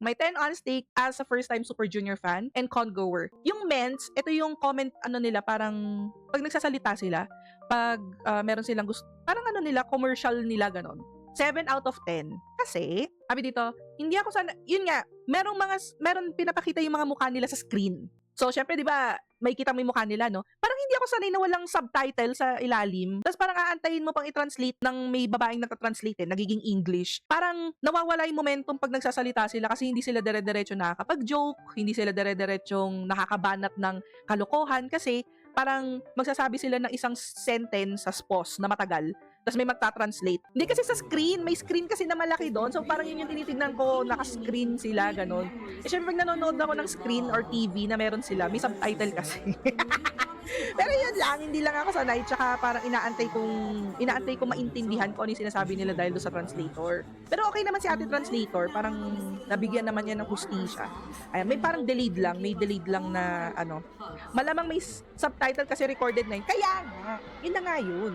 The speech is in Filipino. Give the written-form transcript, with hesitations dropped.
May 10 on stake as a first-time Super Junior fan and con-goer. Yung men's, ito yung comment nila, parang pag nagsasalita sila, pag meron silang gusto, parang nila, commercial nila, ganon. 7 out of 10. Kasi, sabi dito, hindi ako sana, yun nga, meron pinapakita yung mga mukha nila sa screen. So, syempre, di ba, may kita mo yung mukha nila, no? Parang hindi ako sanay na walang subtitle sa ilalim. Tapos parang aantayin mo pang i-translate ng may babaeng nagtatranslate, nagiging English. Parang nawawala yung momentum pag nagsasalita sila kasi hindi sila dire-diretso nakakapag-joke, hindi sila dire-diretsong nakakabanat ng kalokohan kasi parang magsasabi sila ng isang sentence sa pause na matagal. Tapos may magta-translate. Hindi kasi sa screen, may screen kasi na malaki doon. So parang yun yung tinitignan ko, naka-screen sila, ganun. Eh syempre pag nanonood ako ng screen or TV na meron sila, may subtitle kasi. Pero yun lang, hindi lang ako sanay. Tsaka parang inaantay kong maintindihan kung ano yung sinasabi nila dahil doon sa translator. Pero okay naman si ate translator, parang nabigyan naman niya ng hustisya. Ayan, may parang delayed lang na ano. Malamang may subtitle kasi recorded na yun. Kaya nga, yun na nga yun.